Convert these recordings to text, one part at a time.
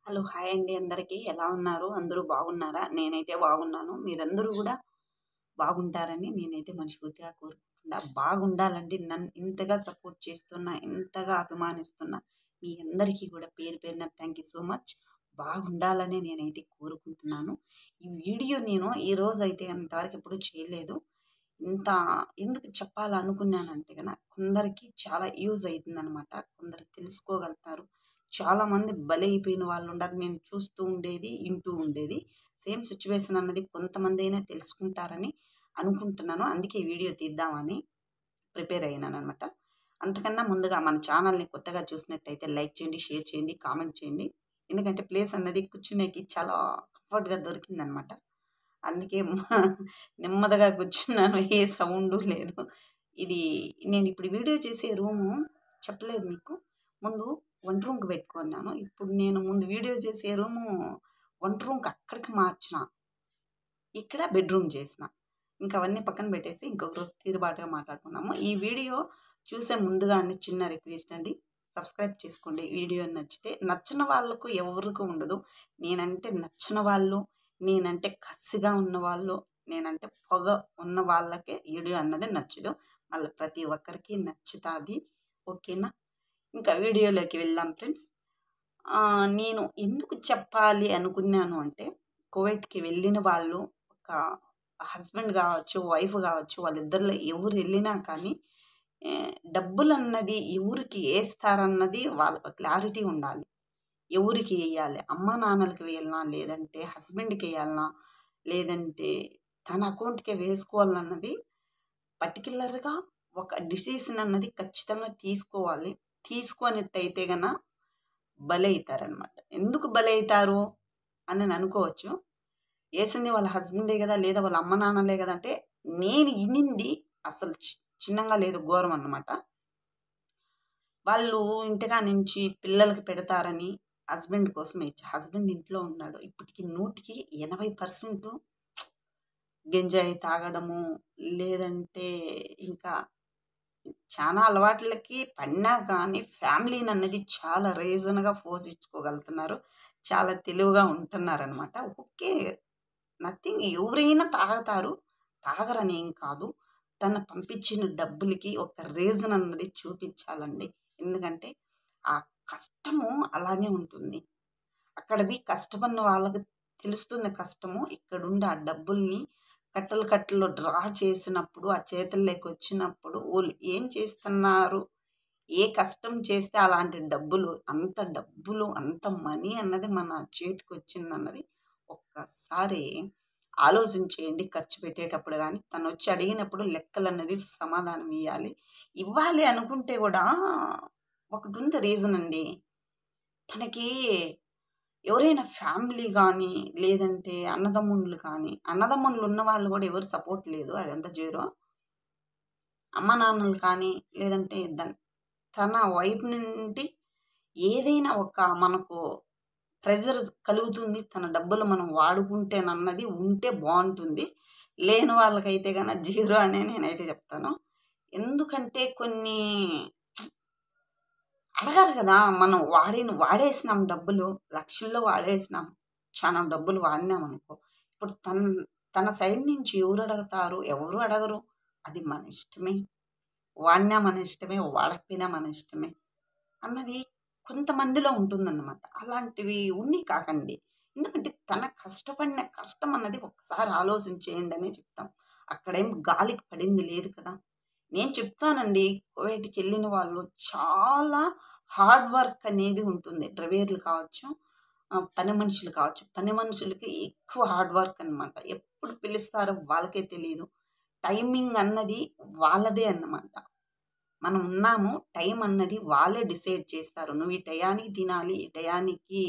Hello! Hi అండి అందరికీ. ఎలా ఉన్నారు? అందరూ బాగున్నారా? నేనైతే బాగున్నాను. మీరందరూ గూడా బాగుంటారని నేనైతే మనస్ఫూర్తిగా కోరుకుంటున్నా. బాగుండాలండి. నన్ను ఇంతగా సపోర్ట్ చేస్తున్న, ఇంతగా అభిమానిస్తున్న మీ అందరికీ గూడా పేరు పేరున థాంక్ యూ సో మచ్. బాగుండాలని నేనైతే కోరుకుంటున్నాను. ఈ వీడియో నేను ఈరోజైతే ఇంతవరకు ఎప్పుడూ చేయలేదు. ఇంత ఎందుకు చెప్పాలనుకున్నానంటే కొందరికి చాలా యూజ్ అయితుందనమాట. కొందరు తెలుసుకోగలుగుతారు. చాలామంది బలైపోయిన వాళ్ళుండారు. నేను చూస్తూ ఉండేది, ఇంటూ ఉండేది. సేమ్ సిట్యుయేషన్ అన్నది కొంతమందైనా తెలుసుకుంటారని అనుకుంటున్నాను. అందుకే ఈ వీడియో తీద్దామని ప్రిపేర్ అయ్యాననమాట. అంతకన్నా ముందుగా మన ఛానల్‌ని కొత్తగా చూసినట్టయితే లైక్ చేయండి, షేర్ చేయండి, కామెంట్ చేయండి. ఎందుకంటే ప్లేస్ అన్నది కూర్చునేకి చాలా కంఫర్ట్‌గా దొరికిందనమాట. అందుకే నెమ్మదిగా కూర్చున్నాను. ఏ సౌండు లేదు. ఇది నేనిప్పుడు వీడియో చేసే రూము చెప్పలేదు మీకు. ముందు వంట రూమ్‌కి పెట్టుకున్నాను. ఇప్పుడు నేను ముందు వీడియో చేసే రూము వంట రూమ్‌కి అక్కడికి మార్చిన. ఇక్కడ బెడ్‌రూమ్ చేసిన. ఇంక అవన్నీ పక్కన పెట్టేసి ఇంకొక రోజు తీరుబాటుగా మాట్లాడుకుందాము. ఈ వీడియో చూసే ముందుగా అండి చిన్న రిక్వెస్ట్ అండి. సబ్స్క్రైబ్ చేసుకోండి. వీడియో నచ్చితే. నచ్చని వాళ్ళకు ఎవరికీ ఉండదు. నేనంటే నచ్చని వాళ్ళు, నేనంటే కసిగా ఉన్నవాళ్ళు, నేనంటే పొగ ఉన్న వాళ్ళకే వీడియో అన్నది నచ్చదు. మళ్ళీ ప్రతి ఒక్కరికి నచ్చుతాది. ఓకేనా? ఇంకా వీడియోలోకి వెళ్దాం ఫ్రెండ్స్. నేను ఎందుకు చెప్పాలి అనుకున్నాను అంటే, కువైట్‌కి వెళ్ళిన వాళ్ళు ఒక హస్బెండ్ గావచ్చు, వైఫ్ గావచ్చు వాళ్ళిద్దరిలో ఎవరెళ్ళినా కానీ డబ్బులన్నది ఎవరికి ఏస్తారన్నది వాళ్ళకి క్లారిటీ ఉండాలి. ఎవరికి ఎయ్యాలి? అమ్మానాన్నలకి వేయాలనా? లేదంటే హస్బెండ్‌కెయ్యాలనా? లేదంటే తన అకౌంట్‌కే వేసుకోవాలన్నది పర్టిక్యులర్‌గా ఒక డిసిషన్ అన్నది ఖచ్చితంగా తీసుకోవాలి. తీసుకోనట్టయితే బలైతారనమాట. ఎందుకు బలైతారు అని అనుకోవచ్చు. ఏసింది వాళ్ళ హస్బెండే గదా! లేదా వాళ్ళ అమ్మ నాన్నలే గదా! అంటే నేను ఇనింది అసలు చిన్నంగా లేదు ఘోరం అన్నమాట. వాళ్ళు ఇంటికా నుంచి పిల్లలకి పెడతారని హస్బెండ్ కోసమే హస్బెండ్ ఇంట్లో ఉన్నాడు. ఇప్పటికి 100కి 80% గంజాయి తాగడము, లేదంటే ఇంకా చానా అలవాట్లకి పడినా కానీ ఫ్యామిలీనన్నది చాలా రీజన్‌గా పోషించుకోగలుగుతున్నారు. చాలా తెలివిగా ఉంటున్నారనమాట. ఓకే. నథింగ్ ఎవరైనా తాగుతారు. తాగరనేం కాదు. తను పంపించిన డబ్బులకి ఒక రీజన్ అన్నది చూపించాలండి. ఎందుకంటే ఆ కష్టము అలానే ఉంటుంది. అక్కడవి కష్టపడిన వాళ్ళకి తెలుస్తుంది కష్టము. ఇక్కడుండి ఆ డబ్బుల్ని కట్టలు కట్టలు డ్రా చేసినప్పుడు, ఆ చేతుల్లోకొచ్చినప్పుడు వోళ్ళు ఏం చేస్తున్నారు? ఏ కష్టం చేస్తే అలాంటి డబ్బులు, అంత మనీ అన్నది మన చేతికొచ్చిందన్నది ఒక్కసారి ఆలోచించేయండి ఖర్చు పెట్టేటప్పుడు గానీ, తనొచ్చి అడిగినప్పుడు లెక్కలన్నది సమాధానం ఇయ్యాలి. ఇవ్వాలి అనుకుంటే గూడా ఒకటుంది రీజన్ అండి. తనకి ఎవరైనా ఫ్యామిలీ గానీ, లేదంటే అన్నదమ్ముళ్ళు కానీ, అన్నదమ్ముళ్ళు ఉన్నవాళ్ళు గూడా ఎవరు సపోర్ట్ లేదు. అదంతా జీరో. అమ్మానాన్నలు కానీ, లేదంటే తన వైపు నుండి ఏదైనా ఒక మనకు ప్రెషర్ కలుగుతుంది. తన డబ్బులు మనం వాడుకుంటేనన్నది ఉంటే బావుంటుంది. లేని వాళ్ళకైతే జీరో అనే నేనైతే చెప్తాను. ఎందుకంటే కొన్ని అడగరు గదా! మనం వాడేసినాం డబ్బులు. లక్షల్లో వాడేసినాం. చానా డబ్బులు వాడినామనుకో. ఇప్పుడు తన సైడ్ నుంచి ఎవరు అడగతారు? ఎవరు అడగరు. అది మన ఇష్టమే. వాడినా మన ఇష్టమే. వాడకపోయినా మన ఇష్టమే. అన్నది కొంతమందిలో ఉంటుందన్నమాట. అలాంటివి ఉన్ని కాకండి. ఎందుకంటే తన కష్టపడిన కష్టం అన్నది ఒక్కసారి ఆలోచించేయండనే చెప్తాం. అక్కడేం గాలికి పడింది లేదు కదా! నేను చెప్తానండి. కువైట్‌కెళ్ళిన వాళ్ళు చాలా హార్డ్ వర్క్ అనేది ఉంటుంది. డ్రైవర్లు కావచ్చు, పని మనుషులు కావచ్చు. పని మనుషులకి ఎక్కువ హార్డ్ వర్క్ అనమాట. ఎప్పుడు పిలుస్తారో వాళ్ళకే తెలీదు. టైమింగ్ అన్నది వాళ్ళదే అన్నమాట. మనం ఉన్నాము. టైం అన్నది వాళ్ళే డిసైడ్ చేస్తారు. నువ్వు ఈ టయానికి తినాలి, ఈ టయానికి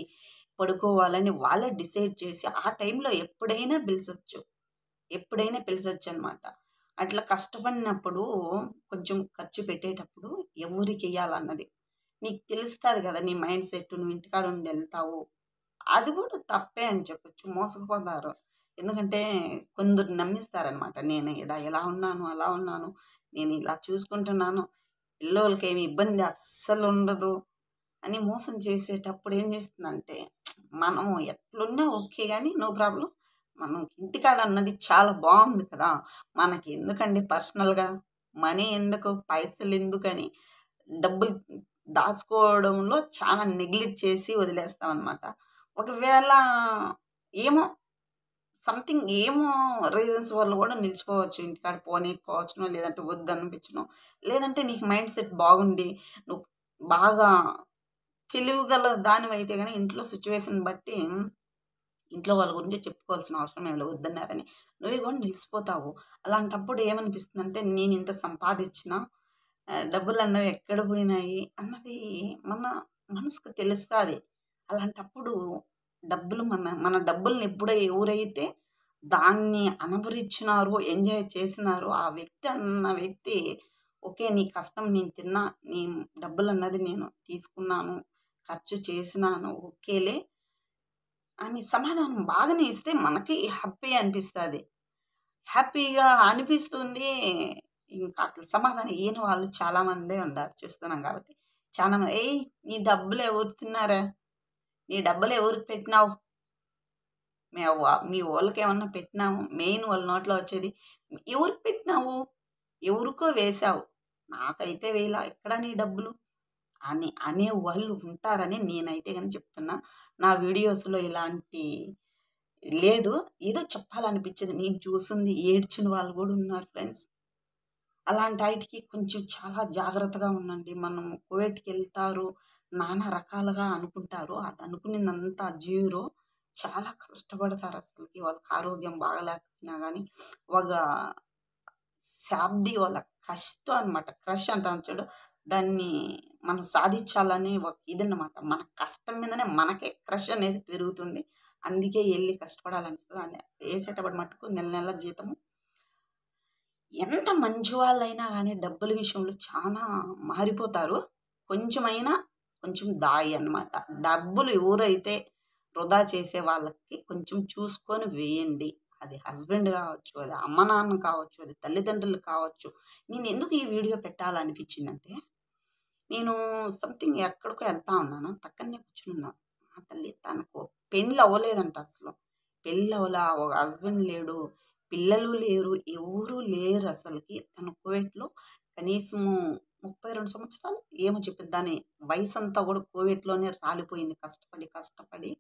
పడుకోవాలని వాళ్ళే డిసైడ్ చేసి, ఆ టైంలో ఎప్పుడైనా పిలిచొచ్చనమాట. అట్లా కష్టపడినప్పుడు కొంచెం ఖర్చు పెట్టేటప్పుడు ఎవరికెయ్యాలన్నది. నీకు తెలుస్తది గదా! నీ మైండ్ సెట్ నువ్వు ఇంటికాడ ఉండి ఎళ్తావు. అది గూడా తప్పే అని చెప్పొచ్చు. మోసపోతారు. ఎందుకంటే కొందరు నమ్మిస్తారనమాట. నేను ఈడ ఇలా ఉన్నాను, అలా ఉన్నాను. నేను ఇలా చూసుకుంటున్నాను. పిల్లోలకేమి ఇబ్బంది అస్సలుండదు. అని మోసం చేసేటప్పుడు ఏం చేస్తుందంటే, మనం ఎట్లున్నా ఓకే గానీ, నో ప్రాబ్లమ్. మనం ఇంటికాడ అన్నది చాలా బావుంది కదా! మనకెందుకండి పర్సనల్‌గా మనీ ఎందుకు, పైసలెందుకని డబ్బులు దాసుకోవడంలో చాలా నెగ్లెక్ట్ చేసి వదిలేస్తామనమాట. ఒకవేళ ఏమో ఏమో రీజన్స్ వల్ల గూడా నిలిచిపోవచ్చు. ఇంటికాడ పోనీయకపోవచ్చునో, లేదంటే వద్దనిపించనో, లేదంటే నీకు మైండ్ సెట్ బాగుండి, నువ్వు బాగా తెలివిగల దానివైతే గాని ఇంట్లో సిట్యుయేషన్ బట్టి ఇంట్లో వాళ్ళ గురించి చెప్పుకోవాల్సిన అవసరం ఏమి లేదు. వద్దన్నారని. నువ్వే గూడా నిలిసిపోతావు. అలాంటప్పుడు ఏమనిపిస్తుందంటే నేనింత సంపాదిచ్చినా డబ్బులన్నవి ఎక్కడ పోయినాయి అన్నది మన మనసుకు తెలుస్తాది. అలాంటప్పుడు డబ్బులు మన డబ్బుల్ని ఎవరైతే దాన్ని అనబరిచ్చినారో, ఎంజాయ్ చేసినారో ఆ వ్యక్తి ఓకే. నీ కష్టం నేను తిన్నా. నీ డబ్బులన్నది నేను తీసుకున్నాను. ఖర్చు చేసినాను. ఓకేలే అని సమాధానం బాగానే ఇస్తే మనకి హ్యాపీ అనిపిస్తది. హ్యాపీగా అనిపిస్తుంది. ఇంకా అట్లా సమాధానం ఇయ్యని వాళ్ళు చాలా మందే ఉండారు. చూస్తున్నాం కాబట్టి. చాలా మంది "ఏయ్! నీ డబ్బులు ఎవరు తిన్నారా? నీ డబ్బులు ఎవరికి పెట్టినావు? మీ వోళ్ళకేమన్నా పెట్టినాము?" మెయిన్ వాళ్ళ నోట్లో వచ్చేది "ఎవరికి పెట్టినావు? ఎవరికో వేశావు. నాకైతే వేయలా. ఎక్కడ నీ డబ్బులు?" అని అనేవాళ్ళు ఉంటారని నేనైతే గాని చెప్తున్నా. నా వీడియోస్‌లో ఇలాంటి లేదు. ఏదో చెప్పాలనిపించింది. నేను చూసింది ఏడ్చిన వాళ్ళు గూడా ఉన్నారు ఫ్రెండ్స్. అలాంటి ఆటికి కొంచెం చాలా జాగ్రత్తగా ఉండండి. మనం కువైట్‌కెళ్తారు, నానా రకాలుగా అనుకుంటారు. అది అనుకునిందంతా జీరో. చాలా కష్టపడతారసలకి. వాళ్ళకి ఆరోగ్యం బాగాలేకపోయినా గానీ, ఒక శాబ్ది వాళ్ళ కష్టం అనమాట. క్రష్ అంటాం చూడు. దాన్ని మనం సాధించాలనే ఒక ఇదన్నమాట. మన కష్టం మీదనే మనకే క్రష్ అనేది పెరుగుతుంది. అందుకే ఎళ్లి కష్టపడాలనిపిస్తది. ఏసేటప్పుడు మటుకు నెల నెల జీతము ఎంత మంచి వాళ్ళైనా గానీ డబ్బుల విషయంలో చానా మారిపోతారు. కొంచెమైనా కొంచెం దాయి అన్నమాట. డబ్బులు ఎవరైతే వృధా చేసే వాళ్ళకి కొంచెం చూసుకొని వేయండి. అది హస్బెండ్ గావచ్చు, అది అమ్మ, నాన్న కావచ్చు, అది తల్లిదండ్రులు కావచ్చు. నేనెందుకు ఈ వీడియో పెట్టాలనిపించిందంటే, నేను ఎక్కడికో ఎళ్తా ఉన్నాను. పక్కనే కూర్చొనుందా. మా తల్లి తనకు పెండ్లవ్వలేదంట అసలు. పెళ్లవ్వలా, ఒక హస్బెండ్ లేడు, పిల్లలు లేరు, ఎవరు లేరసలకి. తను కువైట్‌లో కనీసము 32 సంవత్సరాలు ఏమో చెప్పింది. దాని వయసంతా గూడా కువైట్‌లోనే రాలిపోయింది. కష్టపడి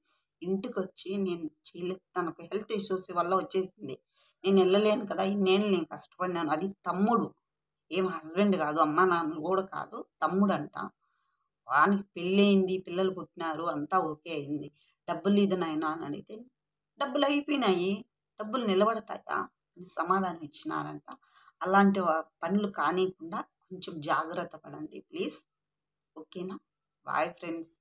ఇంటికొచ్చి నేను చేయలేదు. తనకు హెల్త్ ఇష్యూస్ వల్ల వచ్చేసింది. నేనెళ్ళలేను కదా! ఇన్నేళ్ళు నేను కష్టపడినాను. అది తమ్ముడు. ఏం హస్బెండ్ గాదు. అమ్మా, నాన్నలు గూడా కాదు. తమ్ముడంట. వానికి పెళ్లయింది. పిల్లలు పుట్టినారు. అంతా ఓకే అయింది. "డబ్బులియ్యి నాయనా" అని అడిగితే, "డబ్బులయిపోయినాయి. డబ్బులు నిలబడతాయా?" అని సమాధానం ఇచ్చినారంట. అలాంటి పనులు కానీయకుండా కొంచెం జాగ్రత్త పడండి ప్లీజ్. ఓకేనా? Bye friends.